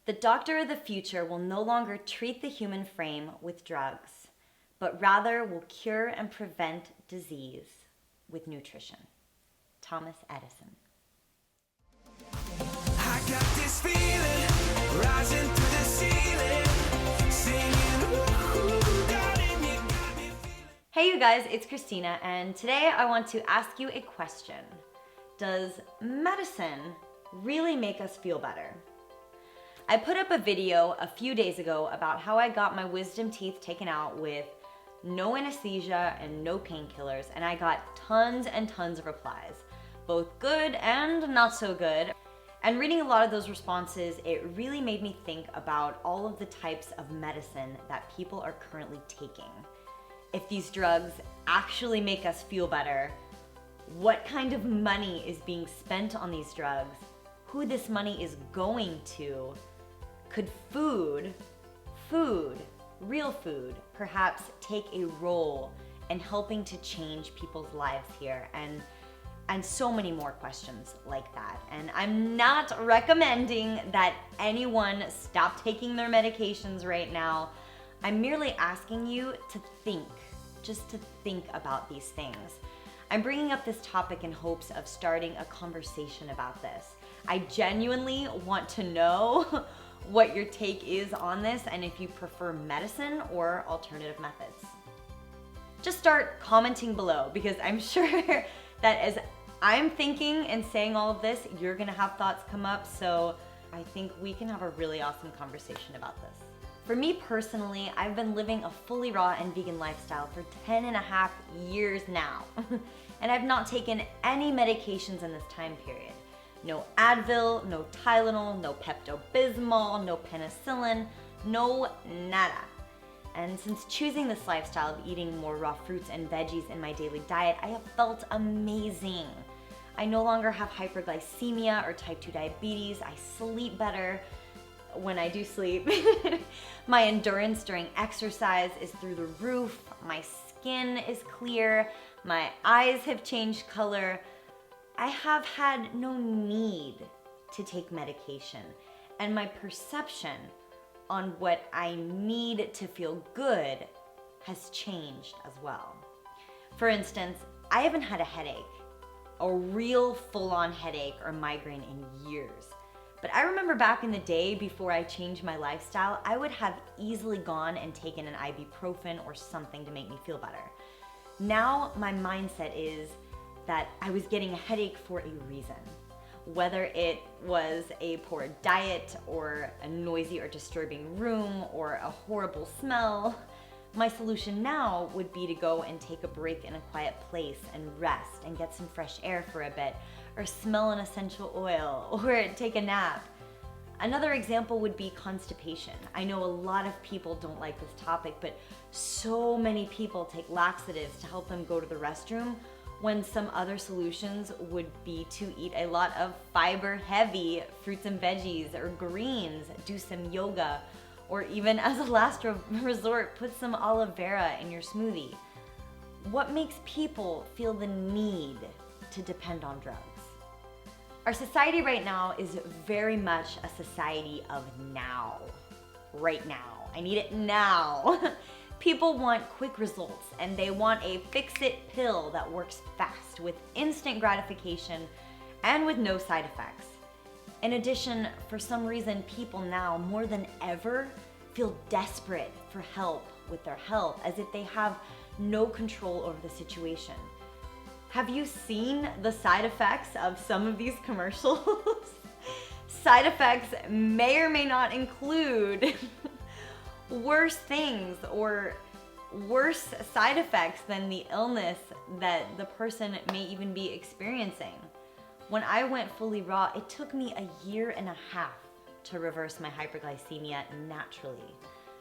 The doctor of the future will no longer treat the human frame with drugs, but rather will cure and prevent disease with nutrition. Thomas Edison. I got this feeling rising through the ceiling, singing, ooh, darling, you got me feeling. Hey you guys, it's Christina, and today I want to ask you a question. Does medicine really make us feel better? I put up a video a few days ago about how I got my wisdom teeth taken out with no anesthesia and no painkillers, and I got tons and tons of replies, both good and not so good. And reading a lot of those responses, it really made me think about all of the types of medicine that people are currently taking. If these drugs actually make us feel better, what kind of money is being spent on these drugs, who this money is going to, could food, real food, perhaps take a role in helping to change people's lives here, and so many more questions like that. And I'm not recommending that anyone stop taking their medications right now. I'm merely asking you to think, just to think about these things. I'm bringing up this topic in hopes of starting a conversation about this. I genuinely want to know what your take is on this and if you prefer medicine or alternative methods. Just start commenting below, because I'm sure that as I'm thinking and saying all of this, you're gonna have thoughts come up, so I think we can have a really awesome conversation about this. For me personally, I've been living a fully raw and vegan lifestyle for 10.5 years now, and I've not taken any medications in this time period. No Advil, no Tylenol, no Pepto-Bismol, no penicillin, no nada. And since choosing this lifestyle of eating more raw fruits and veggies in my daily diet, I have felt amazing. I no longer have hyperglycemia or type 2 diabetes. I sleep better when I do sleep. My endurance during exercise is through the roof. My skin is clear. My eyes have changed color. I have had no need to take medication, and my perception on what I need to feel good has changed as well. For instance, I haven't had a headache, a real full-on headache or migraine in years. But I remember back in the day before I changed my lifestyle, I would have easily gone and taken an ibuprofen or something to make me feel better. Now my mindset is that I was getting a headache for a reason. Whether it was a poor diet or a noisy or disturbing room or a horrible smell, my solution now would be to go and take a break in a quiet place and rest and get some fresh air for a bit, or smell an essential oil, or take a nap. Another example would be constipation. I know a lot of people don't like this topic, but so many people take laxatives to help them go to the restroom, when some other solutions would be to eat a lot of fiber-heavy fruits and veggies or greens, do some yoga, or even as a last resort, put some aloe vera in your smoothie. What makes people feel the need to depend on drugs? Our society right now is very much a society of now. Right now. I need it now. People want quick results, and they want a fix-it pill that works fast with instant gratification and with no side effects. In addition, for some reason, people now more than ever feel desperate for help with their health, as if they have no control over the situation. Have you seen the side effects of some of these commercials? Side effects may or may not include worse things or worse side effects than the illness that the person may even be experiencing. When I went fully raw, it took me 1.5 years to reverse my hyperglycemia naturally.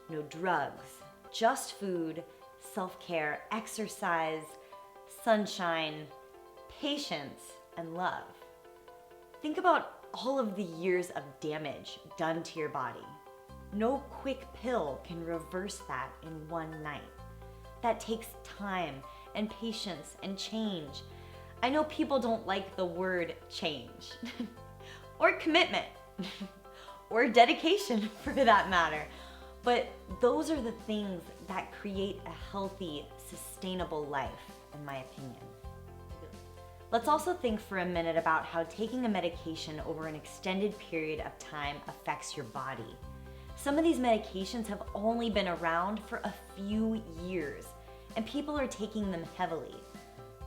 No drugs, just food, self-care, exercise, sunshine, patience, and love. Think about all of the years of damage done to your body. No quick pill can reverse that in one night. That takes time and patience and change. I know people don't like the word change or commitment or dedication for that matter. But those are the things that create a healthy, sustainable life, in my opinion. Let's also think for a minute about how taking a medication over an extended period of time affects your body. Some of these medications have only been around for a few years, and people are taking them heavily.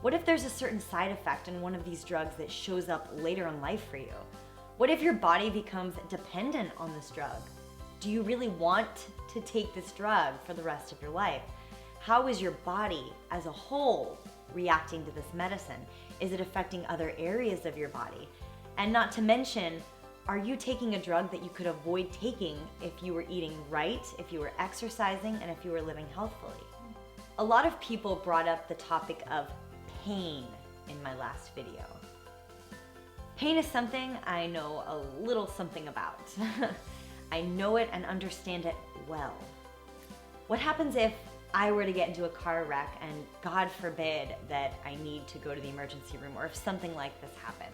What if there's a certain side effect in one of these drugs that shows up later in life for you? What if your body becomes dependent on this drug? Do you really want to take this drug for the rest of your life? How is your body as a whole reacting to this medicine? Is it affecting other areas of your body? And not to mention, are you taking a drug that you could avoid taking if you were eating right, if you were exercising, and if you were living healthfully? A lot of people brought up the topic of pain in my last video. Pain is something I know a little something about. I know it and understand it well. What happens if I were to get into a car wreck and God forbid that I need to go to the emergency room, or if something like this happened?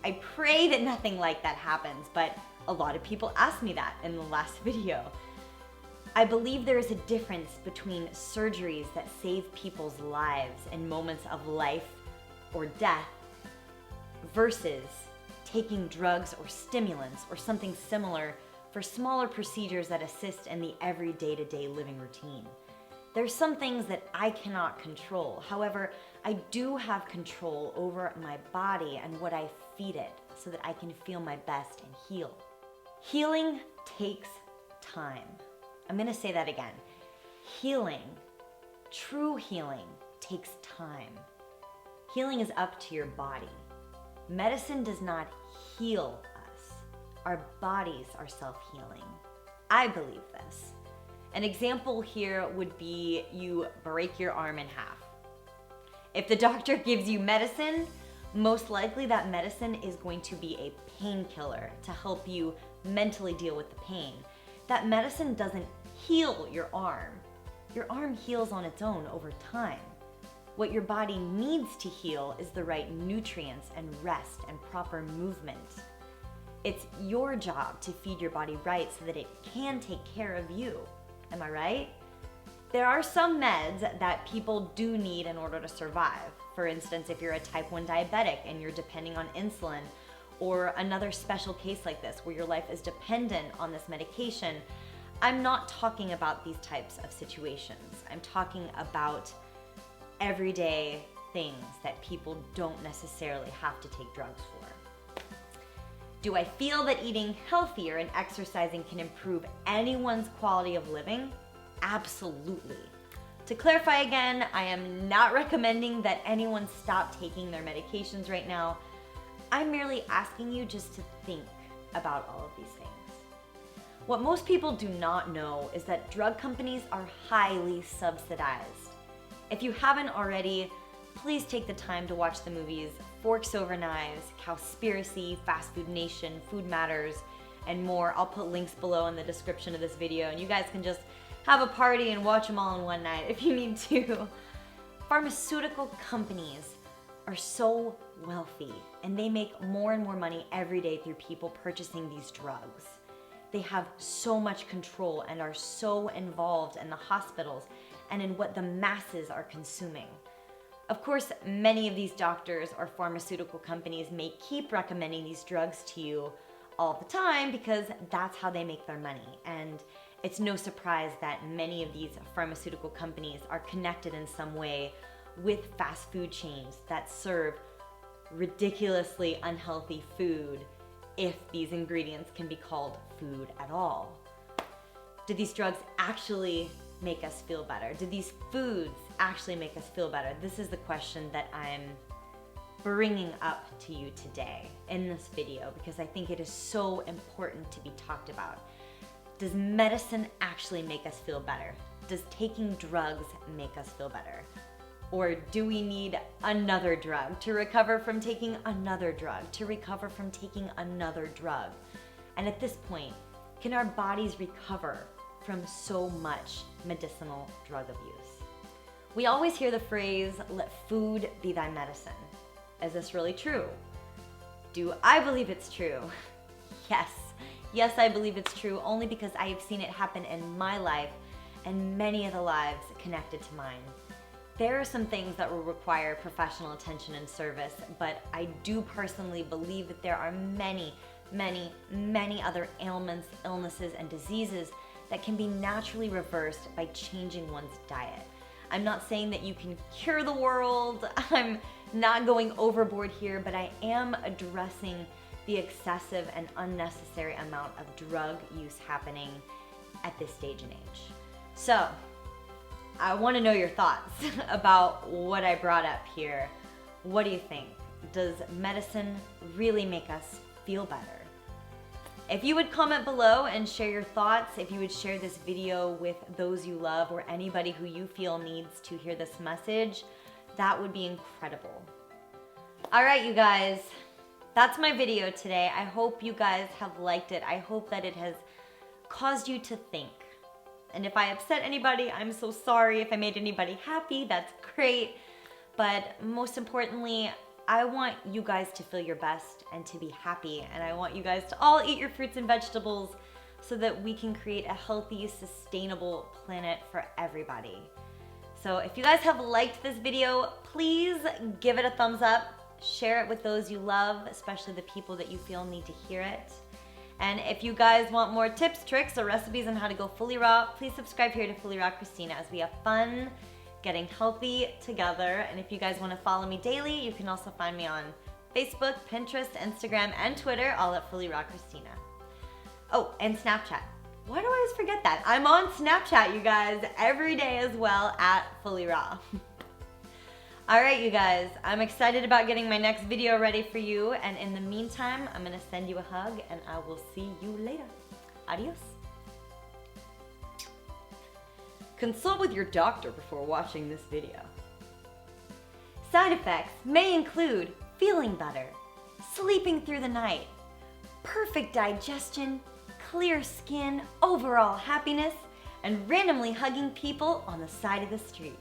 I pray that nothing like that happens, but a lot of people asked me that in the last video. I believe there is a difference between surgeries that save people's lives in moments of life or death versus taking drugs or stimulants or something similar for smaller procedures that assist in the every day-to-day living routine. There's some things that I cannot control. However, I do have control over my body and what I feed it so that I can feel my best and heal. Healing takes time. I'm gonna say that again. Healing, true healing, takes time. Healing is up to your body. Medicine does not heal us. Our bodies are self-healing. I believe this. An example here would be you break your arm in half. If the doctor gives you medicine, most likely that medicine is going to be a painkiller to help you mentally deal with the pain. That medicine doesn't heal your arm. Your arm heals on its own over time. What your body needs to heal is the right nutrients and rest and proper movement. It's your job to feed your body right so that it can take care of you. Am I right? There are some meds that people do need in order to survive. For instance, if you're a type 1 diabetic and you're depending on insulin, or another special case like this where your life is dependent on this medication, I'm not talking about these types of situations. I'm talking about everyday things that people don't necessarily have to take drugs for. Do I feel that eating healthier and exercising can improve anyone's quality of living? Absolutely. To clarify again, I am not recommending that anyone stop taking their medications right now. I'm merely asking you just to think about all of these things. What most people do not know is that drug companies are highly subsidized. If you haven't already, please take the time to watch the movies Forks Over Knives, Cowspiracy, Fast Food Nation, Food Matters, and more. I'll put links below in the description of this video, and you guys can just have a party and watch them all in one night if you need to. Pharmaceutical companies are so wealthy, and they make more and more money every day through people purchasing these drugs. They have so much control and are so involved in the hospitals and in what the masses are consuming. Of course, many of these doctors or pharmaceutical companies may keep recommending these drugs to you all the time because that's how they make their money. And it's no surprise that many of these pharmaceutical companies are connected in some way with fast food chains that serve ridiculously unhealthy food, if these ingredients can be called food at all. Do these drugs actually make us feel better? Do these foods actually make us feel better? This is the question that I'm bringing up to you today in this video because I think it is so important to be talked about. Does medicine actually make us feel better? Does taking drugs make us feel better? Or do we need another drug to recover from taking another drug, to recover from taking another drug? And at this point, can our bodies recover from so much medicinal drug abuse? We always hear the phrase, let food be thy medicine. Is this really true? Do I believe it's true? Yes, Yes, I believe it's true only because I have seen it happen in my life and many of the lives connected to mine. There are some things that will require professional attention and service, but I do personally believe that there are many other ailments, illnesses, and diseases that can be naturally reversed by changing one's diet. I'm not saying that you can cure the world. I'm not going overboard here, but I am addressing the excessive and unnecessary amount of drug use happening at this stage and age. So, I want to know your thoughts about what I brought up here. What do you think? Does medicine really make us feel better? If you would comment below and share your thoughts, if you would share this video with those you love or anybody who you feel needs to hear this message, that would be incredible. All right, you guys, that's my video today. I hope you guys have liked it. I hope that it has caused you to think. And if I upset anybody, I'm so sorry. If I made anybody happy, that's great. But most importantly, I want you guys to feel your best and to be happy. And I want you guys to all eat your fruits and vegetables so that we can create a healthy, sustainable planet for everybody. So if you guys have liked this video, please give it a thumbs up. Share it with those you love, especially the people that you feel need to hear it. And if you guys want more tips, tricks, or recipes on how to go fully raw, please subscribe here to FullyRawKristina as we have fun getting healthy together. And if you guys want to follow me daily, you can also find me on Facebook, Pinterest, Instagram, and Twitter, all at FullyRawKristina. Oh, and Snapchat. Why do I always forget that? I'm on Snapchat, you guys, every day as well at FullyRaw. All right, you guys, I'm excited about getting my next video ready for you. And in the meantime, I'm gonna send you a hug and I will see you later. Adios. Consult with your doctor before watching this video. Side effects may include feeling better, sleeping through the night, perfect digestion, clear skin, overall happiness, and randomly hugging people on the side of the street.